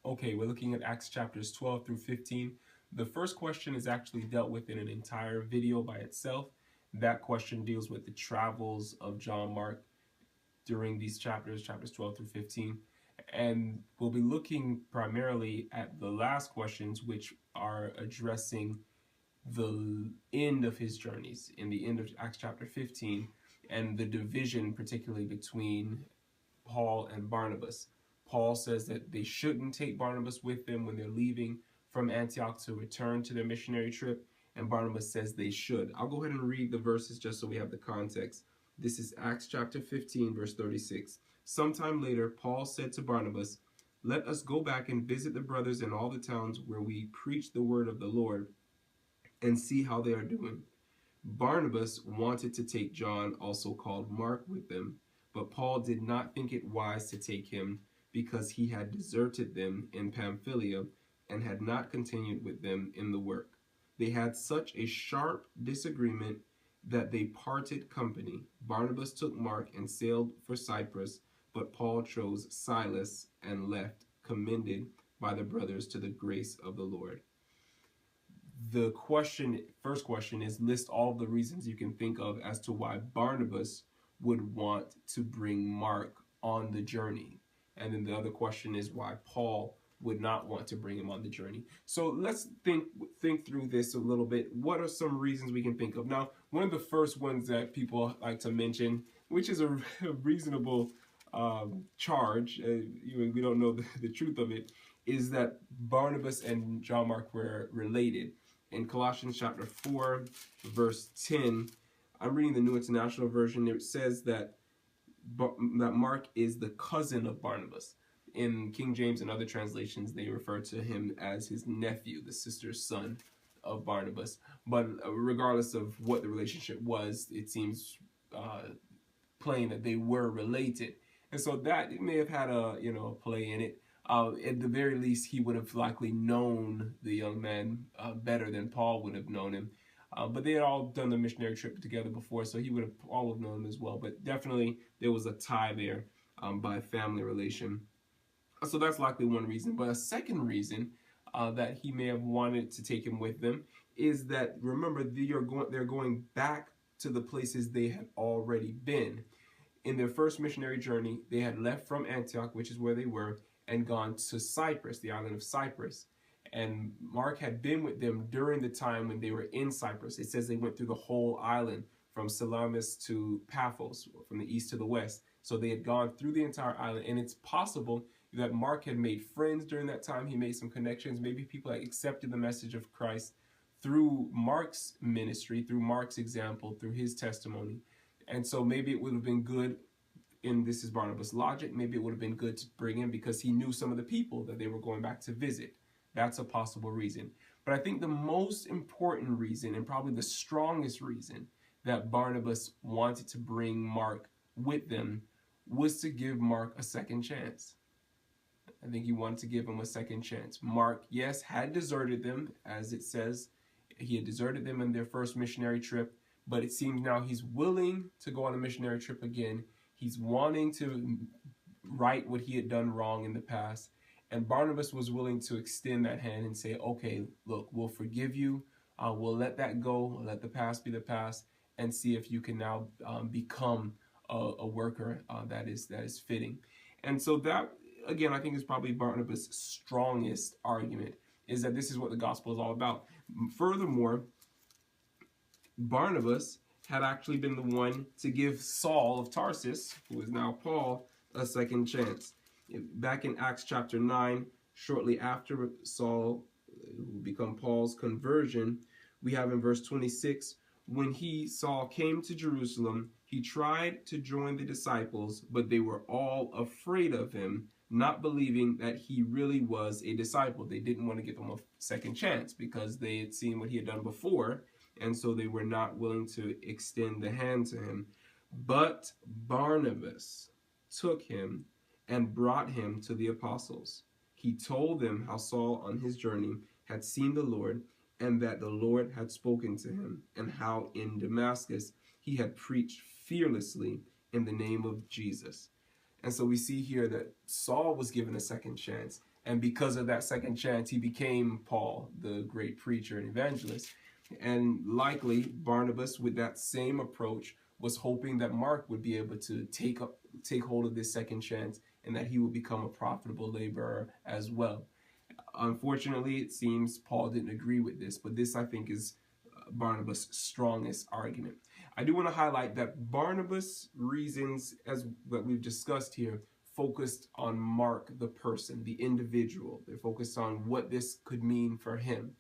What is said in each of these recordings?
Okay, we're looking at Acts chapters 12 through 15. The first question is actually dealt with in an entire video by itself. That question deals with the travels of John Mark during these chapters 12 through 15. And we'll be looking primarily at the last questions, which are addressing the end of his journeys in the end of Acts chapter 15 and the division particularly between Paul and Barnabas. Paul says that they shouldn't take Barnabas with them when they're leaving from Antioch to return to their missionary trip, and Barnabas says they should. I'll go ahead and read the verses just so we have the context. This is Acts chapter 15, verse 36. Sometime later, Paul said to Barnabas, "Let us go back and visit the brothers in all the towns where we preach the word of the Lord and see how they are doing." Barnabas wanted to take John, also called Mark, with them, but Paul did not think it wise to take him because he had deserted them in Pamphylia and had not continued with them in the work. They had such a sharp disagreement that they parted company. Barnabas took Mark and sailed for Cyprus, but Paul chose Silas and left, commended by the brothers to the grace of the Lord. The first question is list all the reasons you can think of as to why Barnabas would want to bring Mark on the journey. And then the other question is why Paul would not want to bring him on the journey. So let's think through this a little bit. What are some reasons we can think of? Now, one of the first ones that people like to mention, which is a reasonable charge, we don't know the truth of it, is that Barnabas and John Mark were related. In Colossians chapter 4, verse 10, I'm reading the New International Version. It says that Mark is the cousin of Barnabas. In King James and other translations, they refer to him as his nephew, the sister's son of Barnabas. But regardless of what the relationship was, it seems plain that they were related. And so that may have had a play in it. At the very least, he would have likely known the young man better than Paul would have known him. But they had all done the missionary trip together before, so he would have all have known him as well. But definitely there was a tie there by family relation. So that's likely one reason. But a second reason that he may have wanted to take him with them is that, remember, they're going back to the places they had already been. In their first missionary journey, they had left from Antioch, which is where they were, and gone to Cyprus, the island of Cyprus. And Mark had been with them during the time when they were in Cyprus. It says they went through the whole island from Salamis to Paphos, from the east to the west. So they had gone through the entire island. And it's possible that Mark had made friends during that time. He made some connections. Maybe people had accepted the message of Christ through Mark's ministry, through Mark's example, through his testimony. And so maybe it would have been good, and this is Barnabas' logic, maybe it would have been good to bring him because he knew some of the people that they were going back to visit. That's a possible reason. But I think the most important reason, and probably the strongest reason, that Barnabas wanted to bring Mark with them was to give Mark a second chance. I think he wanted to give him a second chance. Mark, yes, had deserted them, as it says. He had deserted them in their first missionary trip, but it seems now he's willing to go on a missionary trip again. He's wanting to right what he had done wrong in the past. And Barnabas was willing to extend that hand and say, okay, look, we'll forgive you. We'll let that go. Let the past be the past and see if you can now become a worker that is fitting. And so that, again, I think is probably Barnabas' strongest argument, is that this is what the gospel is all about. Furthermore, Barnabas had actually been the one to give Saul of Tarsus, who is now Paul, a second chance. Back in Acts chapter 9, shortly after Saul, who become Paul's conversion, we have in verse 26, when Saul came to Jerusalem, he tried to join the disciples, but they were all afraid of him, not believing that he really was a disciple. They didn't want to give him a second chance because they had seen what he had done before, and so they were not willing to extend the hand to him. But Barnabas took him and brought him to the apostles. He told them how Saul on his journey had seen the Lord, and that the Lord had spoken to him, and how in Damascus he had preached fearlessly in the name of Jesus. And so we see here that Saul was given a second chance. And because of that second chance, he became Paul, the great preacher and evangelist. And likely Barnabas, with that same approach, was hoping that Mark would be able to take hold of this second chance and that he would become a profitable laborer as well. Unfortunately, it seems Paul didn't agree with this, but this, I think, is Barnabas' strongest argument. I do want to highlight that Barnabas' reasons, as what we've discussed here, focused on Mark, the person, the individual. They're focused on what this could mean for him,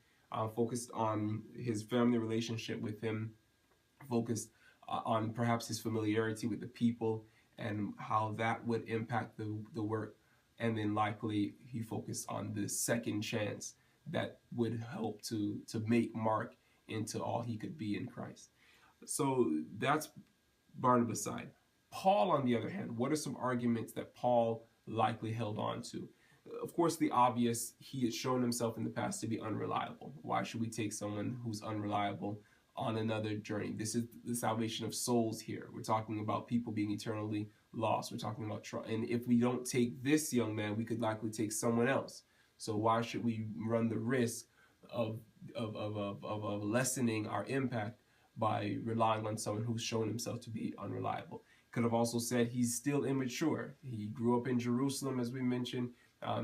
focused on his family relationship with him, focused on perhaps his familiarity with the people and how that would impact the work. And then likely he focused on the second chance that would help to make Mark into all he could be in Christ. So that's Barnabas' side. Paul, on the other hand, what are some arguments that Paul likely held on to? Of course, the obvious, he had shown himself in the past to be unreliable. Why should we take someone who's unreliable on another journey? This is the salvation of souls here. We're talking about people being eternally lost. We're talking about and if we don't take this young man, we could likely take someone else. So why should we run the risk of lessening our impact by relying on someone who's shown himself to be unreliable? Could have also said he's still immature. He grew up in Jerusalem, as we mentioned.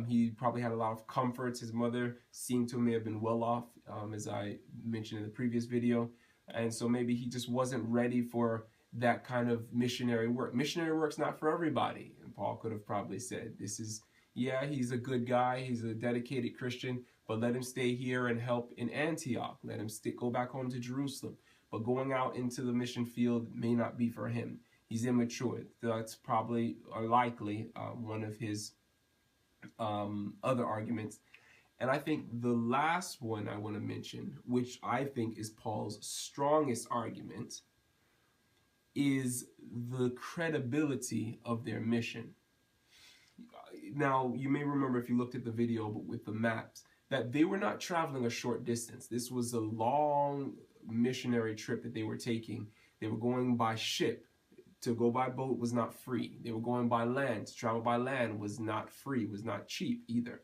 He probably had a lot of comforts. His mother seemed to may have been well off, as I mentioned in the previous video. And so maybe he just wasn't ready for that kind of missionary work. Missionary work's not for everybody. And Paul could have probably said, yeah, he's a good guy. He's a dedicated Christian, but let him stay here and help in Antioch. Let him go back home to Jerusalem. But going out into the mission field may not be for him. He's immature. That's probably or likely one of his other arguments. And I think the last one I want to mention, which I think is Paul's strongest argument, is the credibility of their mission. Now, you may remember if you looked at the video with the maps, that they were not traveling a short distance. This was a long missionary trip that they were taking. They were going by ship. To go by boat was not free. They were going by land. To travel by land was not free, was not cheap either.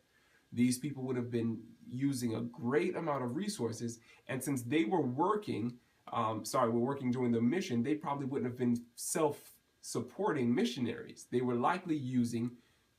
These people would have been using a great amount of resources, and since they were working, during the mission, they probably wouldn't have been self-supporting missionaries. They were likely using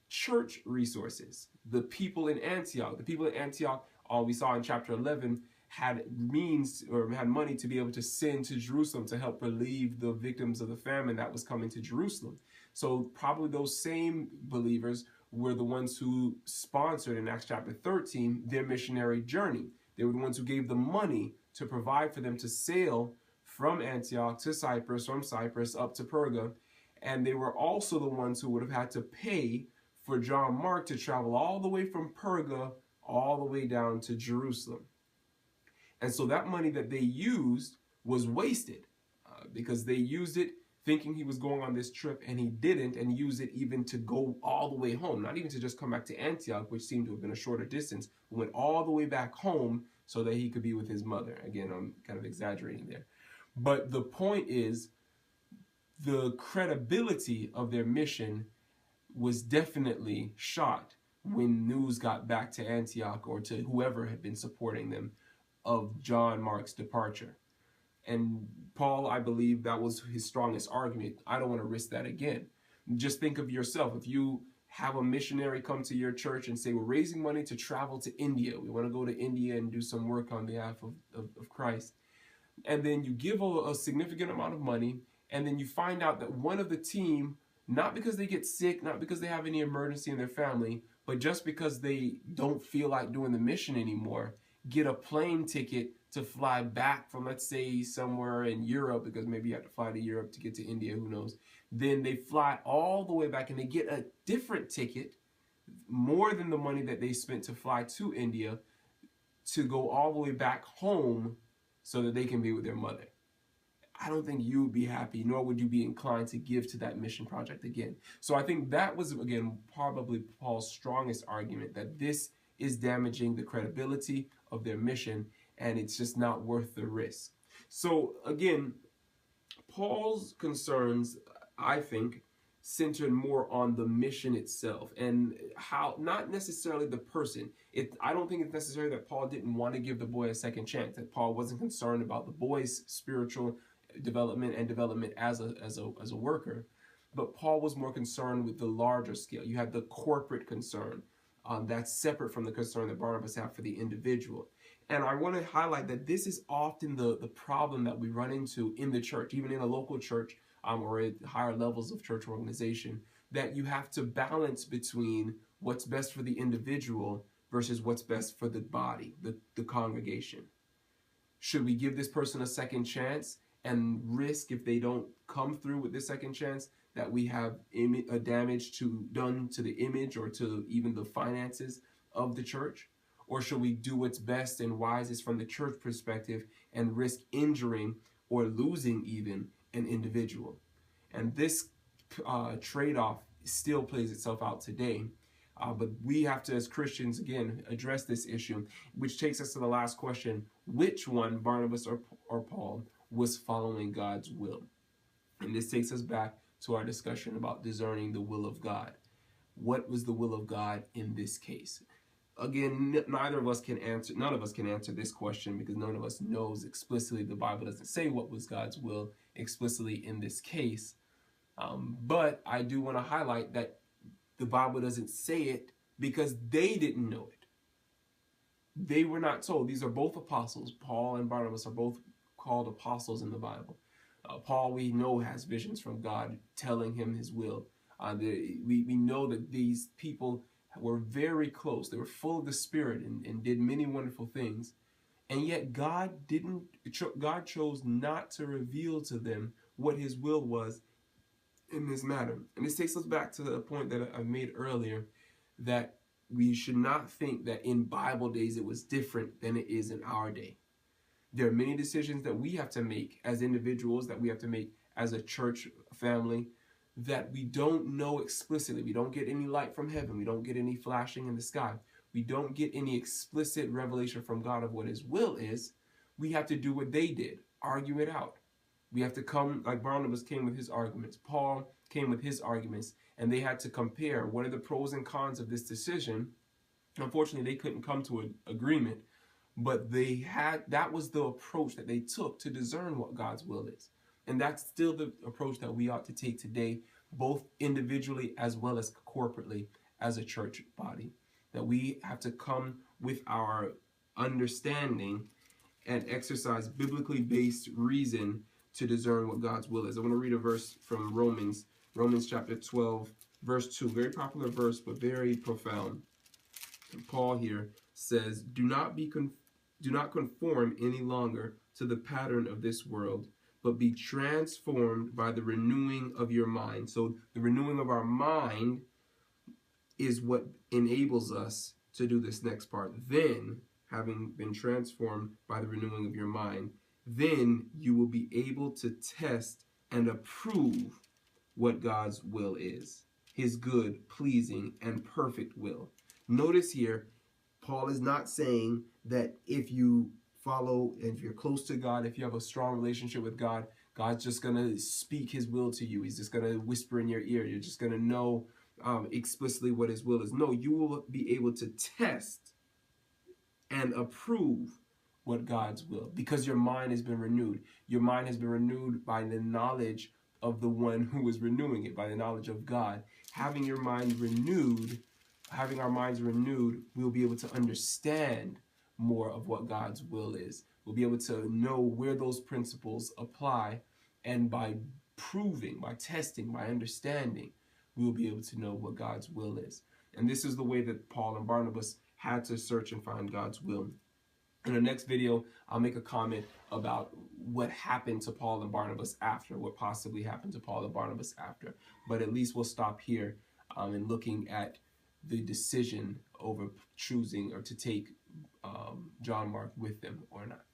church resources. The people in Antioch, all we saw in chapter 11, had means or had money to be able to send to Jerusalem to help relieve the victims of the famine that was coming to Jerusalem. So probably those same believers were the ones who sponsored in Acts chapter 13 their missionary journey. They were the ones who gave the money to provide for them to sail from Antioch to Cyprus, from Cyprus up to Perga. And they were also the ones who would have had to pay for John Mark to travel all the way from Perga all the way down to Jerusalem. And so that money that they used was wasted because they used it thinking he was going on this trip, and he didn't, and used it even to go all the way home, not even to just come back to Antioch, which seemed to have been a shorter distance, but went all the way back home so that he could be with his mother. Again, I'm kind of exaggerating there. But the point is, the credibility of their mission was definitely shot when news got back to Antioch or to whoever had been supporting them of John Mark's departure. And Paul, I believe that was his strongest argument. I don't want to risk that again. Just think of yourself. If you have a missionary come to your church and say, we're raising money to travel to India. We want to go to India and do some work on behalf of Christ. And then you give a significant amount of money, and then you find out that one of the team, not because they get sick, not because they have any emergency in their family, but just because they don't feel like doing the mission anymore, get a plane ticket to fly back from, let's say, somewhere in Europe, because maybe you have to fly to Europe to get to India, who knows. Then they fly all the way back and they get a different ticket, more than the money that they spent to fly to India, to go all the way back home so that they can be with their mother. I don't think you would be happy, nor would you be inclined to give to that mission project again. So I think that was, again, probably Paul's strongest argument, that this is damaging the credibility of their mission, and it's just not worth the risk. So again, Paul's concerns, I think, centered more on the mission itself and how, not necessarily the person. I don't think it's necessary that Paul didn't want to give the boy a second chance, that Paul wasn't concerned about the boy's spiritual development and development as a worker, but Paul was more concerned with the larger scale. You have the corporate concern that's separate from the concern that Barnabas had for the individual. And I want to highlight that this is often the problem that we run into in the church, even in a local church or at higher levels of church organization, that you have to balance between what's best for the individual versus what's best for the body, the congregation. Should we give this person a second chance and risk, if they don't come through with this second chance, that we have a damage done to the image or to even the finances of the church? Or should we do what's best and wisest from the church perspective and risk injuring or losing even an individual? And this trade-off still plays itself out today. But we have to, as Christians, again, address this issue, which takes us to the last question: which one, Barnabas or Paul, was following God's will? And this takes us back to our discussion about discerning the will of God. What was the will of God in this case? Again, none of us can answer this question, because none of us knows explicitly. The Bible doesn't say what was God's will explicitly in this case. But I do want to highlight that the Bible doesn't say it because they didn't know it. They were not told. These are both apostles. Paul and Barnabas are both called apostles in the Bible. Paul, we know, has visions from God telling him his will. We know that these people were very close. They were full of the Spirit and did many wonderful things. And yet God chose not to reveal to them what his will was in this matter. And this takes us back to the point that I made earlier, that we should not think that in Bible days it was different than it is in our day. There are many decisions that we have to make as individuals, that we have to make as a church family, that we don't know explicitly. We don't get any light from heaven. We don't get any flashing in the sky. We don't get any explicit revelation from God of what his will is. We have to do what they did, argue it out. We have to come, like Barnabas came with his arguments, Paul came with his arguments, and they had to compare what are the pros and cons of this decision. Unfortunately, they couldn't come to an agreement, but that was the approach that they took to discern what God's will is. And that's still the approach that we ought to take today, both individually as well as corporately as a church body. That we have to come with our understanding and exercise biblically based reason to discern what God's will is. I want to read a verse from Romans chapter 12, verse 2. Very popular verse, but very profound. And Paul here says, Do not conform any longer to the pattern of this world, but be transformed by the renewing of your mind. So the renewing of our mind is what enables us to do this next part. Then, having been transformed by the renewing of your mind, then you will be able to test and approve what God's will is, his good, pleasing, and perfect will. Notice here, Paul is not saying that if you follow, if you're close to God, if you have a strong relationship with God, God's just going to speak his will to you. He's just going to whisper in your ear. You're just going to know explicitly what his will is. No, you will be able to test and approve what God's will, because your mind has been renewed. Your mind has been renewed by the knowledge of the one who is renewing it, by the knowledge of God. Having your mind renewed, having our minds renewed, we'll be able to understand more of what God's will is. We'll be able to know where those principles apply, and by proving, by testing, by understanding, we will be able to know what God's will is. And this is the way that Paul and Barnabas had to search and find God's will. In the next video, I'll make a comment about what happened to Paul and Barnabas after, what possibly happened to Paul and Barnabas after. But at least we'll stop here in looking at the decision over choosing or to take John Mark with them or not.